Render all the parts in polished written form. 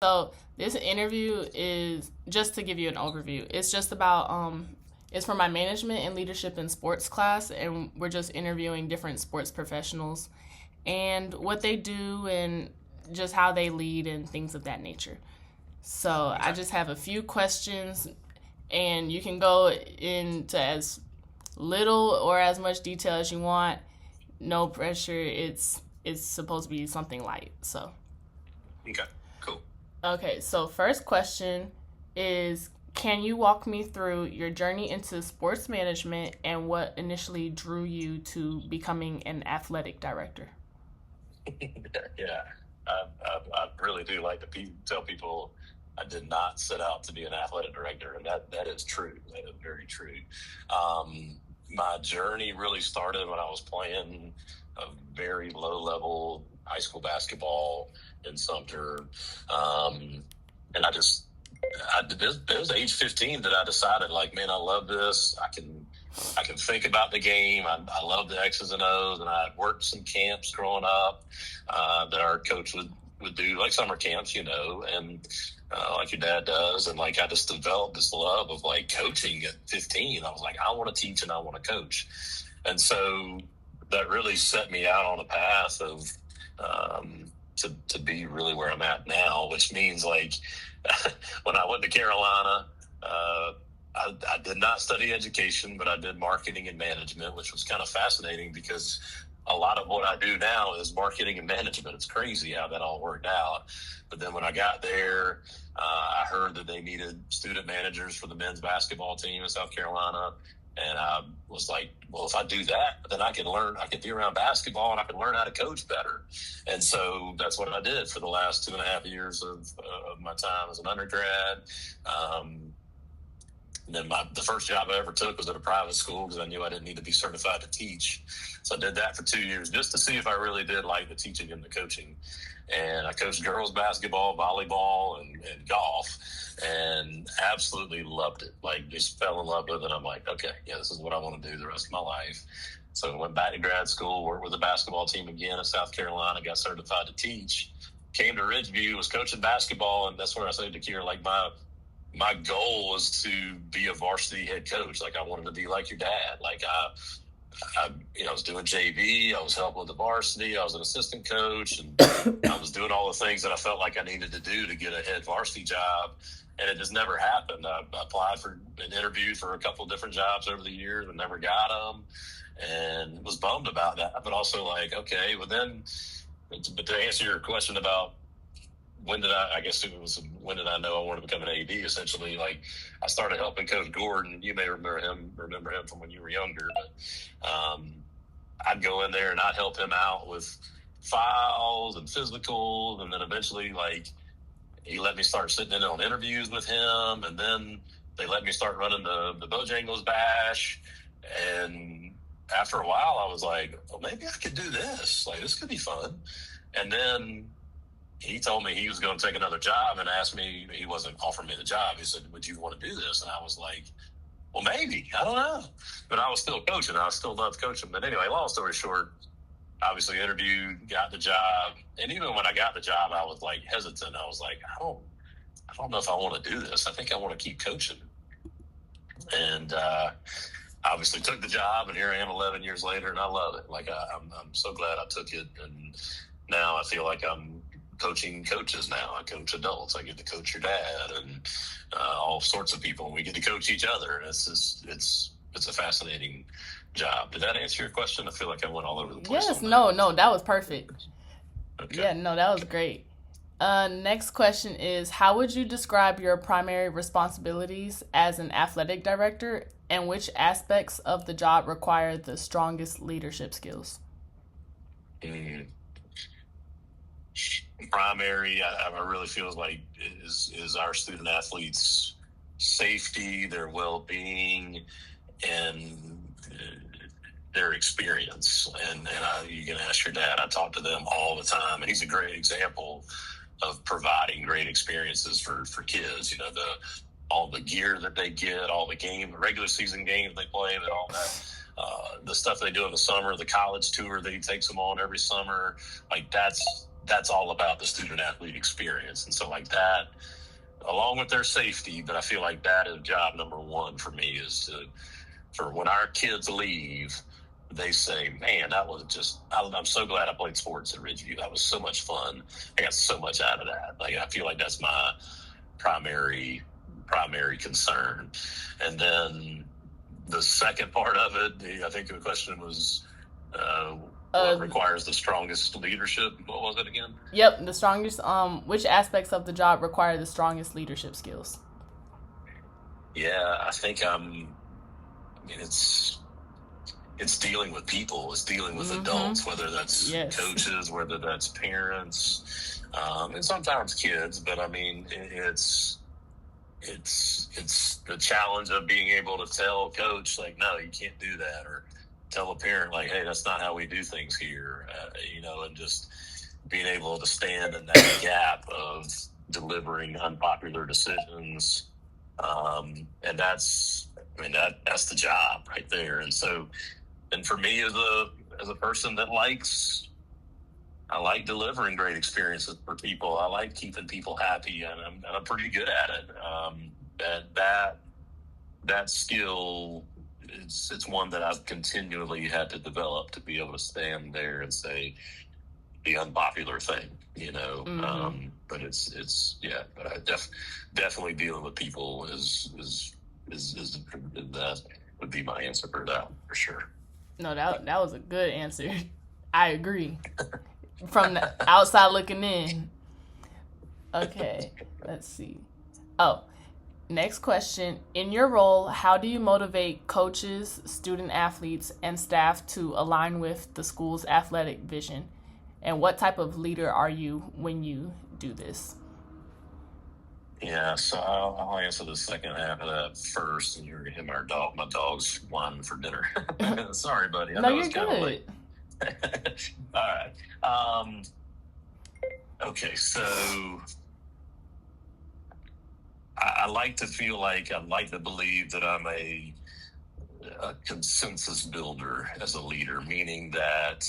So this interview is just to give you an overview. It's just about it's for my management and leadership in sports class, and we're just interviewing different sports professionals and what they do and just how they lead and things of that nature. So I Okay. just have a few questions, and you can go into as little or as much detail as you want. No pressure. It's supposed to be something light. So Okay. Cool. okay, so first question is, can you walk me through your journey into sports management and what initially drew you to becoming an athletic director? Yeah. I really do like to tell people I did not set out to be an athletic director, and that is true. That is very true. My journey really started when I was playing a very low level high school basketball in Sumter. And it was age 15 that I decided, like, man, I love this. I can think about the game. I love the X's and O's, and I had worked some camps growing up that our coach would do, like summer camps, and like your dad does. And like I just developed this love of like coaching at 15. I was like, I want to teach and I want to coach. And so that really set me out on a path of to be really where I'm at now, which means like when I went to Carolina, I did not study education, but I did marketing and management, which was kind of fascinating because a lot of what I do now is marketing and management. It's crazy how that all worked out. But then when I got there, I heard that they needed student managers for the men's basketball team in South Carolina. And I was like, well, if I do that, then I can be around basketball and I can learn how to coach better. And so that's what I did for the last 2.5 years of my time as an undergrad. And then the first job I ever took was at a private school because I knew I didn't need to be certified to teach. So I did that for 2 years just to see if I really did like the teaching and the coaching. And I coached girls basketball, volleyball, and golf, and absolutely loved it. Like, just fell in love with it. I'm like, okay, yeah, this is what I want to do the rest of my life. So I went back to grad school, worked with the basketball team again in South Carolina, got certified to teach, came to Ridgeview, was coaching basketball, and that's where I said to Kier, like, my goal was to be a varsity head coach. Like, I wanted to be like your dad. Like, I was doing JV. I was helping with the varsity. I was an assistant coach, and I was doing all the things that I felt like I needed to do to get a head varsity job. And it just never happened. I applied for and interviewed for a couple of different jobs over the years and never got them, and was bummed about that. But also like, okay, well then, but to answer your question about I guess it was when did I know I wanted to become an AD? Essentially, like I started helping Coach Gordon. You may remember him from when you were younger. But I'd go in there and I'd help him out with files and physicals, and then eventually, like he let me start sitting in on interviews with him, and then they let me start running the Bojangles Bash, and after a while, I was like, well, maybe I could do this. Like this could be fun, and then he told me he was going to take another job and asked me, he wasn't offering me the job. He said, would you want to do this? And I was like, well, maybe, I don't know. But I was still coaching. I still loved coaching. But anyway, long story short, obviously interviewed, got the job. And even when I got the job, I was like hesitant. I was like, I don't know if I want to do this. I think I want to keep coaching. And, obviously took the job, and here I am 11 years later, and I love it. Like I'm so glad I took it. And now I feel like I'm coaching coaches now. I coach adults. I get to coach your dad and all sorts of people. And we get to coach each other. And it's a fascinating job. Did that answer your question? I feel like I went all over the place Yes, on that. no, that was perfect. Okay. Yeah, no, that was great. Next question is, how would you describe your primary responsibilities as an athletic director, and which aspects of the job require the strongest leadership skills? Mm. Primary, I really feel like is our student athletes' safety, their well-being, and their experience. And you can ask your dad. I talk to them all the time, and he's a great example of providing great experiences for kids. All the gear that they get, all the regular season games they play, and all that. The stuff they do in the summer, the college tour that he takes them on every summer, like that's all about the student athlete experience. And so like that, along with their safety, but I feel like that is job number one for me, is for when our kids leave, they say, man, that was just, I'm so glad I played sports at Ridgeview. That was so much fun. I got so much out of that. Like, I feel like that's my primary concern. And then the second part of it, I think the question was, what requires the strongest leadership? What was it again? Yep, the strongest. Which aspects of the job require the strongest leadership skills? Yeah, I think it's dealing with people. It's dealing with adults, whether that's coaches, whether that's parents, and sometimes kids. But I mean, it's the challenge of being able to tell a coach, like, no, you can't do that, or tell a parent, like, hey, that's not how we do things here, and just being able to stand in that gap of delivering unpopular decisions. And that's the job right there. And so, and for me as a person that I like delivering great experiences for people. I like keeping people happy, and I'm pretty good at it. That skill, it's one that I've continually had to develop, to be able to stand there and say the unpopular thing, but but I definitely dealing with people is that would be my answer for that, for sure. No, that was a good answer. I agree. From the outside looking in. Okay, let's see. Oh, next question. In your role, how do you motivate coaches, student athletes, and staff to align with the school's athletic vision? And what type of leader are you when you do this? Yeah, so I'll answer the second half of that first, and you're going to hear my dog's whining for dinner. Sorry, buddy. I know you're good. Late. All right. Okay, so I like to feel like, I like to believe that I'm a consensus builder as a leader, meaning that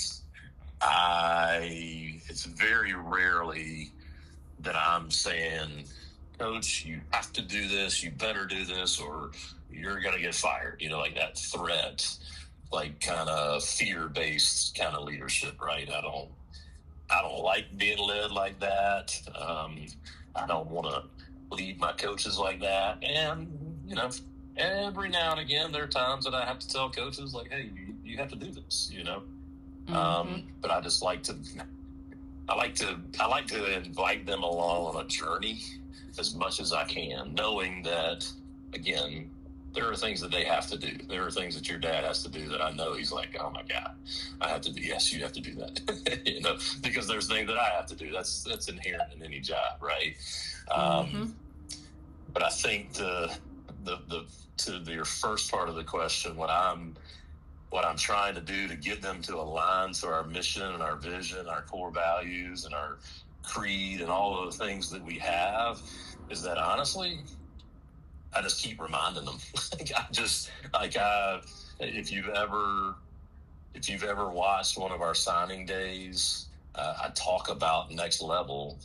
it's very rarely that I'm saying, coach, you have to do this, you better do this, or you're going to get fired, like that threat, like kind of fear-based kind of leadership, right? I don't like being led like that. I don't want to lead my coaches like that. And, every now and again, there are times that I have to tell coaches, like, hey, you have to do this, but I just like to invite them along on a journey as much as I can, knowing that, again, there are things that they have to do. There are things that your dad has to do that I know he's like, oh my God, I have to do. Yes, you have to do that. Because there's things that I have to do. That's inherent in any job, right? But I think to your first part of the question, what I'm trying to do to get them to align to our mission and our vision, our core values and our creed and all of the things that we have, is that honestly, I just keep reminding them. If you've ever watched one of our signing days, I talk about next level.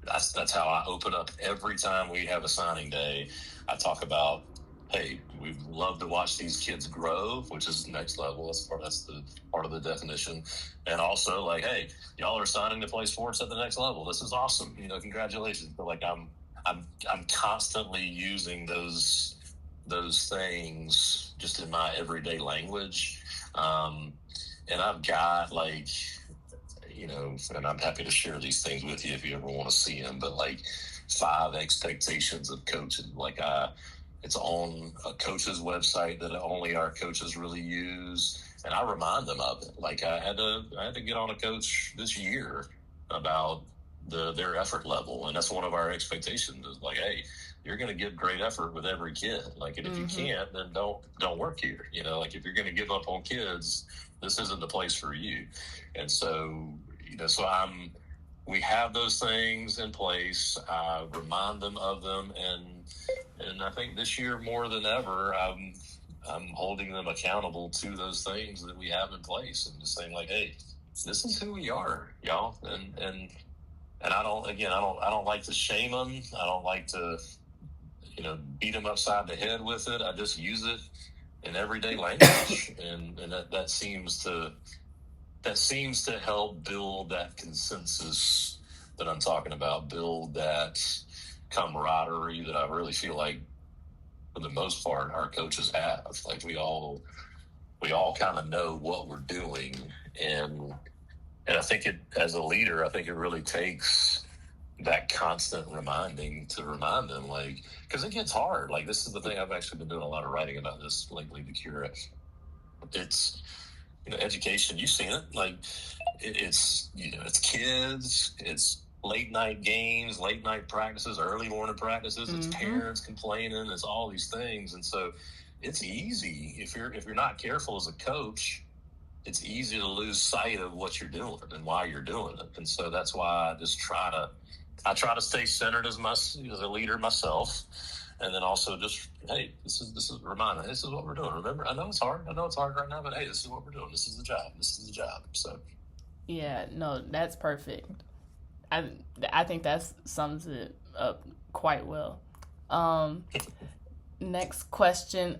That's how I open up every time we have a signing day. I talk about, hey, we'd love to watch these kids grow, which is next level. That's the part of the definition. And also, like, hey, y'all are signing to play sports at the next level. This is awesome. Congratulations. But like, I'm constantly using those things just in my everyday language. And I've got and I'm happy to share these things with you if you ever want to see them, but like 5 expectations of coaching. It's on a coach's website that only our coaches really use. And I remind them of it. Like I had to get on a coach this year about their effort level. And that's one of our expectations, is like, hey, you're going to give great effort with every kid. Like, and if you can't, then don't work here. Like if you're going to give up on kids, this isn't the place for you. And so, we have those things in place. I remind them of them. And I think this year more than ever, I'm holding them accountable to those things that we have in place, and just saying like, hey, this is who we are, y'all. And And I don't like to shame them. I don't like to, beat them upside the head with it. I just use it in everyday language, and that seems to help build that consensus that I'm talking about, build that camaraderie that I really feel like, for the most part, our coaches have. Like we all kind of know what we're doing, and I think as a leader, I think it really takes that constant reminding to remind them, like, because it gets hard. Like, this is the thing, I've actually been doing a lot of writing about this lately, Bakura. It's, education, you've seen it. Like, it's kids, it's late night games, late night practices, early morning practices, it's parents complaining, it's all these things. And so it's easy, if you're not careful as a coach, it's easy to lose sight of what you're doing and why you're doing it. And so that's why I try to stay centered as a leader myself, and then also just, hey, this is a reminder. This is what we're doing. Remember, I know it's hard right now, but hey, this is what we're doing. This is the job. So, yeah, no, that's perfect. I think that sums it up quite well. Next question.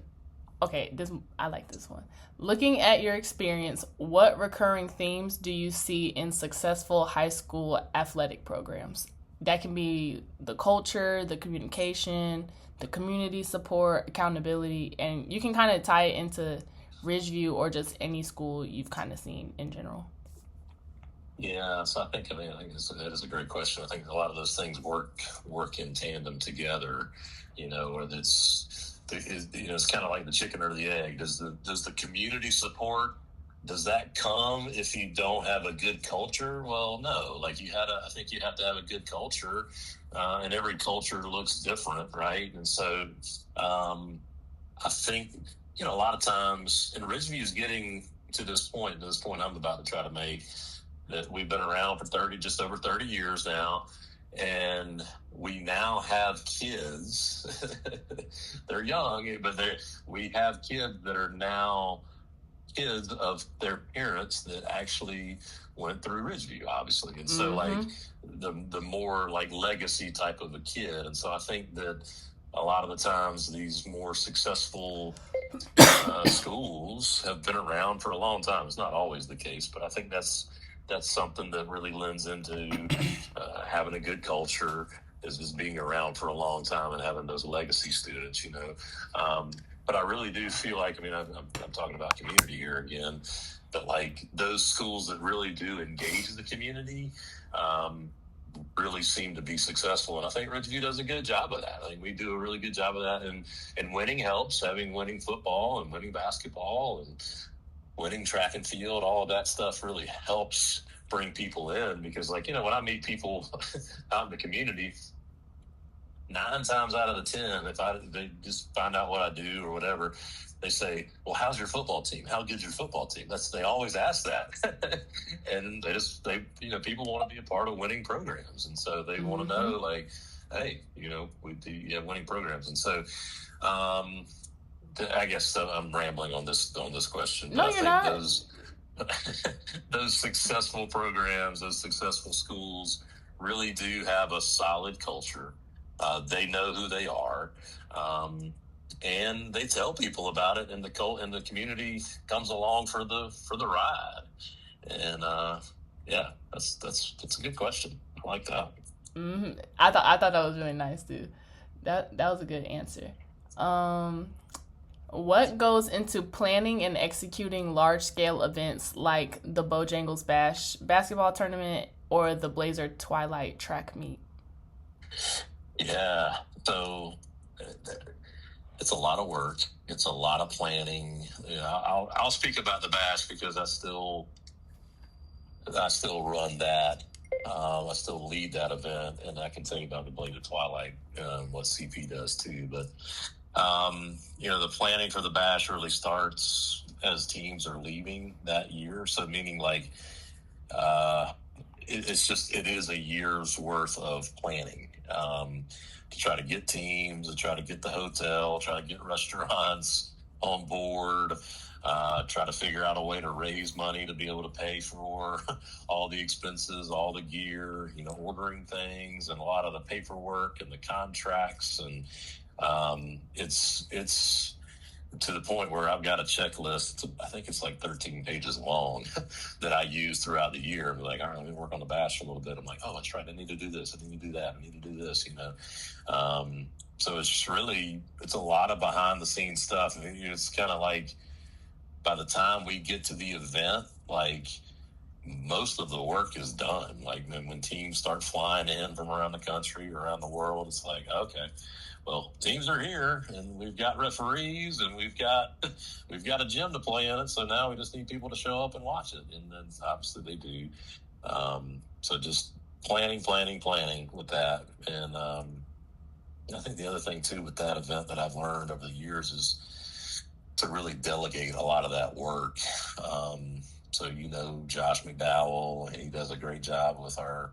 Okay, I like this one. Looking at your experience, what recurring themes do you see in successful high school athletic programs? That can be the culture, the communication, the community support, accountability, and you can kind of tie it into Ridgeview or just any school you've kind of seen in general. Yeah, so I think that is a great question. I think a lot of those things work in tandem together. Whether it's kind of like the chicken or the egg. Does the community support, does that come if you don't have a good culture? Well, no. Like I think you have to have a good culture, and every culture looks different, right? And so I think a lot of times, and Ridgeview is getting to this point I'm about to try to make, that we've been around for just over 30 years now, and we now have kids. They're young, but we have kids that are now kids of their parents that actually went through Ridgeview, obviously. And so like the more like legacy type of a kid. And so I think that a lot of the times these more successful schools have been around for a long time. It's not always the case, but I think that's something that really lends into having a good culture, is being around for a long time and having those legacy students, But I really do feel like, I'm talking about community here again, but like those schools that really do engage the community really seem to be successful. And I think Ridgeview does a good job of that. I think we do a really good job of that. And winning helps. Having winning football and winning basketball and winning track and field, all of that stuff really helps bring people in, because when I meet people out in the community, 9 times out of the 10, if they just find out what I do or whatever, they say, well, how's your football team? How good's your football team? They always ask that. And people want to be a part of winning programs. And so they want to know, like, hey, we have winning programs. And so, I guess I'm rambling on this question. No, you're not. Those successful programs, those successful schools really do have a solid culture. They know who they are, and they tell people about it, and the community comes along for the ride. And that's a good question. I like that. I thought that was really nice too. That was a good answer. What goes into planning and executing large-scale events like the Bojangles Bash basketball tournament or the Blazer Twilight track meet? Yeah, so it's a lot of work. It's a lot of planning. I'll speak about the Bash because I still run that. I still lead that event, and I can tell you about the Blazer Twilight, what CP does too. But the planning for the Bash really starts as teams are leaving that year. So meaning like, it is a year's worth of planning, to try to get teams, to try to get the hotel, try to get restaurants on board, try to figure out a way to raise money to be able to pay for all the expenses, all the gear, ordering things and a lot of the paperwork and the contracts. And it's to the point where I've got a checklist. I think it's like 13 pages long that I use throughout the year. I'm like, all right, let me work on the bash for a little bit. I'm like, oh, that's right. I need to do this. I need to do that. I need to do this, So it's just really, it's a lot of behind the scenes stuff. I mean, it's kind of like by the time we get to the event, like most of the work is done. Like when teams start flying in from around the country, around the world, it's like, okay, well, teams are here and we've got referees and we've got a gym to play in it. So now we just need people to show up and watch it. And then obviously they do. So just planning with that. And I think the other thing too with that event that I've learned over the years is to really delegate a lot of that work. So Josh McDowell, he does a great job with our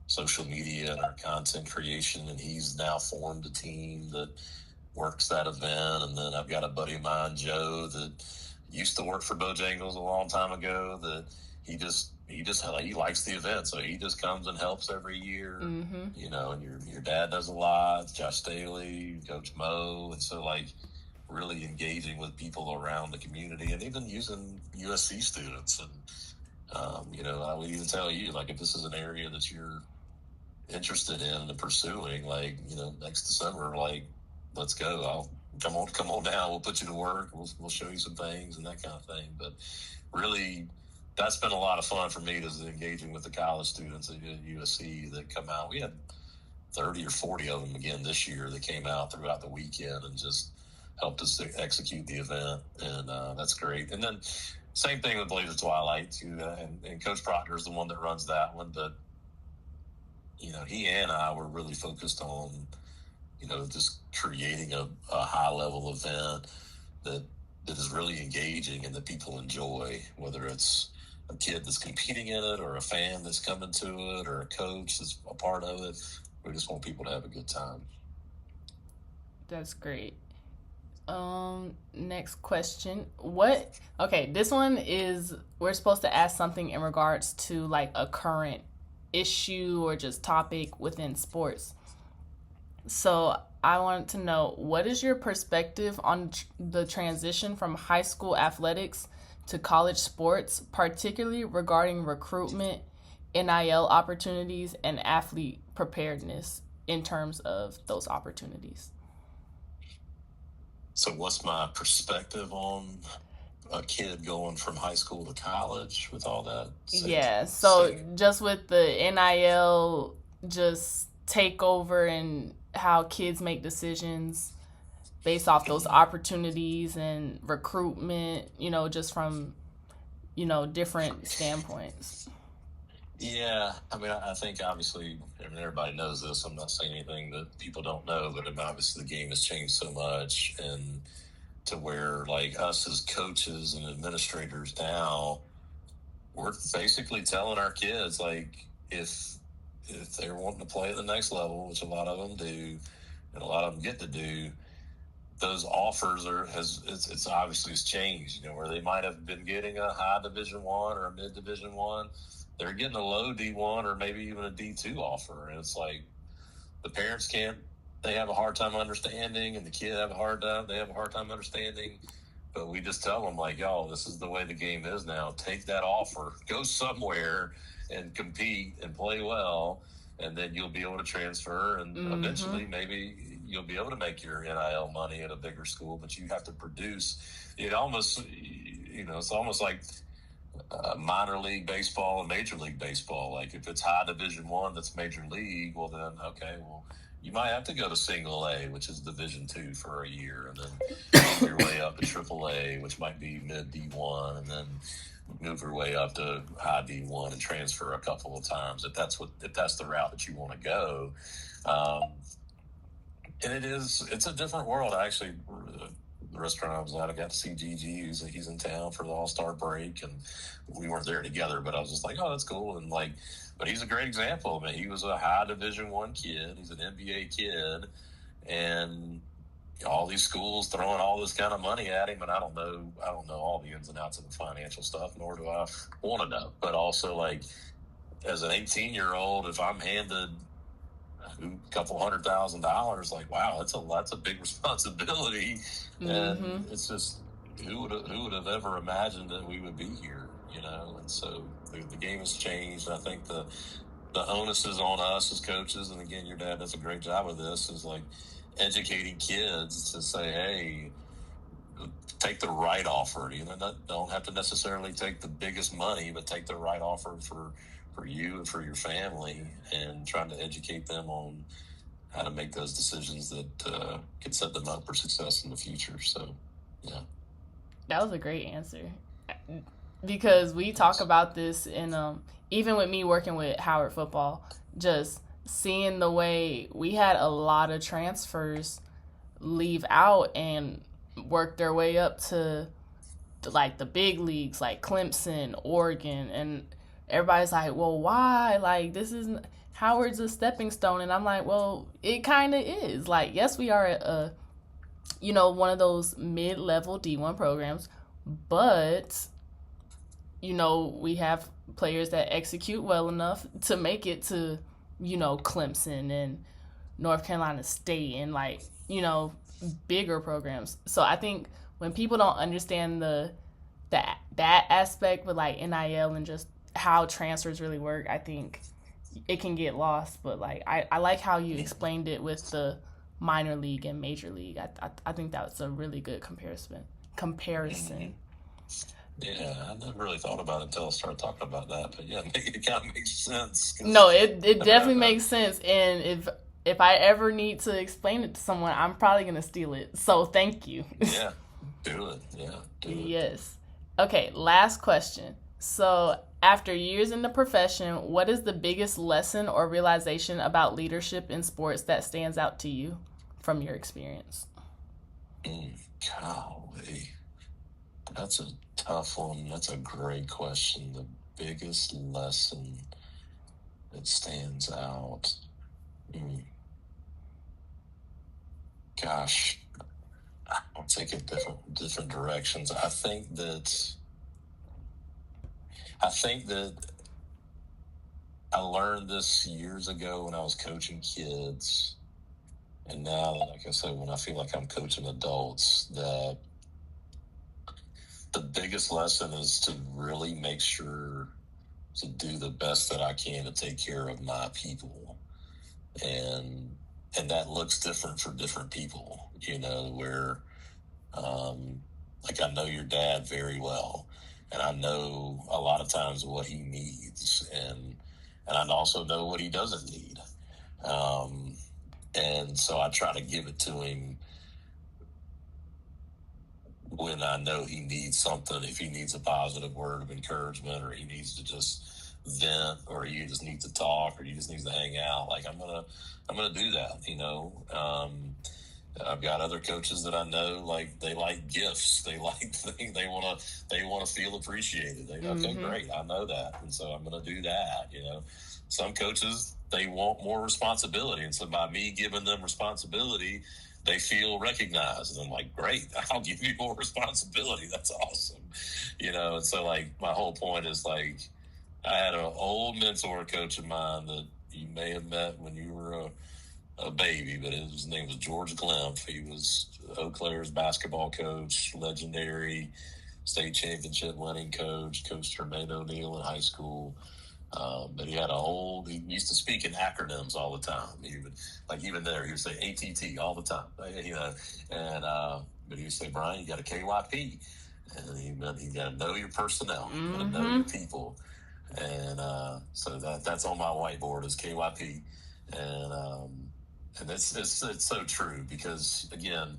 social media and our content creation, and he's now formed a team that works that event. And then I've got a buddy of mine, Joe, that used to work for Bojangles a long time ago, that he likes the event, so he just comes and helps every year. Mm-hmm. And your dad does a lot, Josh Staley, Coach Mo, and so really engaging with people around the community, and even using USC students. And I would even tell you, if this is an area that you're interested in and pursuing, next December, let's go. I'll come on down. We'll put you to work. We'll show you some things and that kind of thing. But really, that's been a lot of fun for me, is engaging with the college students at USC that come out. We had 30 or 40 of them again this year that came out throughout the weekend and just helped us to execute the event. And that's great. And then same thing with Blazer Twilight too. And Coach Proctor is the one that runs that one. But, he and I were really focused on, just creating a high level event that is really engaging and that people enjoy, whether it's a kid that's competing in it or a fan that's coming to it or a coach that's a part of it. We just want people to have a good time. That's great. Next question. This one is, we're supposed to ask something in regards to a current issue or just topic within sports. So I wanted to know, what is your perspective on the transition from high school athletics to college sports, particularly regarding recruitment, NIL opportunities, and athlete preparedness in terms of those opportunities? So what's my perspective on a kid going from high school to college with all that? Just with the NIL just take over and how kids make decisions based off those opportunities and recruitment, just from, different standpoints. Yeah, I think obviously, everybody knows this. I'm not saying anything that people don't know, but obviously the game has changed so much, and to where us as coaches and administrators now, we're basically telling our kids if they're wanting to play at the next level, which a lot of them do, and a lot of them get to do, those offers it's obviously has changed. Where they might have been getting a high Division I or a mid Division I. They're getting a low D1 or maybe even a D2 offer. And it's the parents they have a hard time understanding, and the kid they have a hard time understanding. But we just tell them y'all, this is the way the game is now. Take that offer, go somewhere and compete and play well, and then you'll be able to transfer. And eventually maybe you'll be able to make your NIL money at a bigger school, but you have to produce. It's almost like minor league baseball and major league baseball. If it's high Division I, that's major league, well then, okay, well, you might have to go to single A, which is Division II for a year, and then move your way up to triple A, which might be mid D1, and then move your way up to high D1 and transfer a couple of times if that's the route that you want to go. And it's a different world. Actually, the restaurant I was at, I got to see Gigi. He's in town for the All-Star break, and we weren't there together, but I was just oh, that's cool. And but he's a great example. He was a high Division I kid. He's an NBA kid, and all these schools throwing all this kind of money at him, and I don't know all the ins and outs of the financial stuff, nor do I want to know. But also, like, as an 18-year-old, if I'm handed a couple $100,000, like, wow, that's a big responsibility, and it's just who would have ever imagined that we would be here, you know? And so the game has changed. I think the onus is on us as coaches, and again, your dad does a great job of this. Is like educating kids to say, hey, take the right offer. You know, don't have to necessarily take the biggest money, but take the right offer for you and for your family, and trying to educate them on how to make those decisions that can set them up for success in the future. So, yeah. That was a great answer, because we talk about this in even with me working with Howard football, just seeing the way we had a lot of transfers leave out and work their way up to like the big leagues, like Clemson, Oregon, and everybody's like, well, why? Like, this isn't, Howard's a stepping stone. And I'm like, well, it kind of is. Like, yes, we are a one of those mid-level D1 programs, but we have players that execute well enough to make it to Clemson and North Carolina State and like bigger programs. So I think when people don't understand that aspect with like NIL and just how transfers really work, I think it can get lost. But like I like how you explained it with the minor league and major league. I think that's a really good comparison. Yeah, I never really thought about it until I started talking about that. But yeah, it kind of makes sense. No, it definitely makes sense. And if I ever need to explain it to someone, I'm probably going to steal it. So thank you. Yeah, do it. Yeah, do it. Yes. Okay, last question. So after years in the profession, what is the biggest lesson or realization about leadership in sports that stands out to you from your experience? Golly. That's a tough one. That's a great question. The biggest lesson that stands out. Gosh, I'll take it different directions. I think that I learned this years ago when I was coaching kids, and now, like I said, when I feel like I'm coaching adults, that the biggest lesson is to really make sure to do the best that I can to take care of my people. And that looks different for different people, where, like, I know your dad very well, and I know a lot of times what he needs, and I also know what he doesn't need. And so I try to give it to him when I know he needs something. If he needs a positive word of encouragement, or he needs to just vent, or he just needs to talk, or he just needs to hang out, like, I'm gonna do that. I've got other coaches that I know, like, they like gifts. They like they want to feel appreciated. Okay, great, I know that, and so I'm gonna do that. Some coaches, they want more responsibility, and so by me giving them responsibility, they feel recognized. And I'm like, great, I'll give you more responsibility. That's awesome. And so, like, my whole point is, like, I had an old mentor coach of mine that you may have met when you were a baby, but his name was George Glimpf. He was Eau Claire's basketball coach, legendary state championship winning coach, coached Jermaine O'Neal in high school. But he used to speak in acronyms all the time. Even there, he would say ATT all the time. But he would say, Brian, you got a KYP. And he meant you got to know your personnel, you got to know your people. And so that's on my whiteboard is KYP. And it's so true, because, again,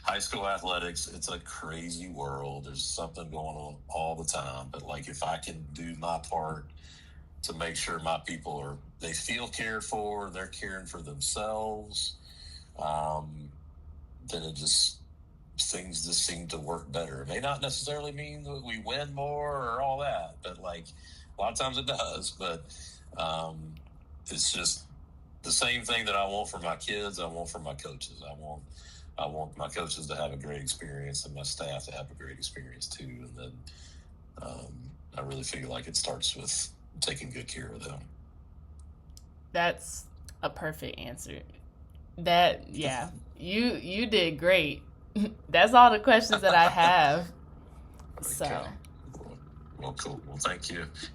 high school athletics, it's a crazy world. There's something going on all the time. But, like, if I can do my part to make sure my people they feel cared for, they're caring for themselves, then things just seem to work better. It may not necessarily mean that we win more or all that, but, like, a lot of times it does. But it's just the same thing that I want for my kids, I want for my coaches. I want my coaches to have a great experience and my staff to have a great experience too. And then I really feel like it starts with taking good care of them. That's a perfect answer. That yeah, you did great. That's all the questions that I have. So. Okay. Well, cool. Well, thank you.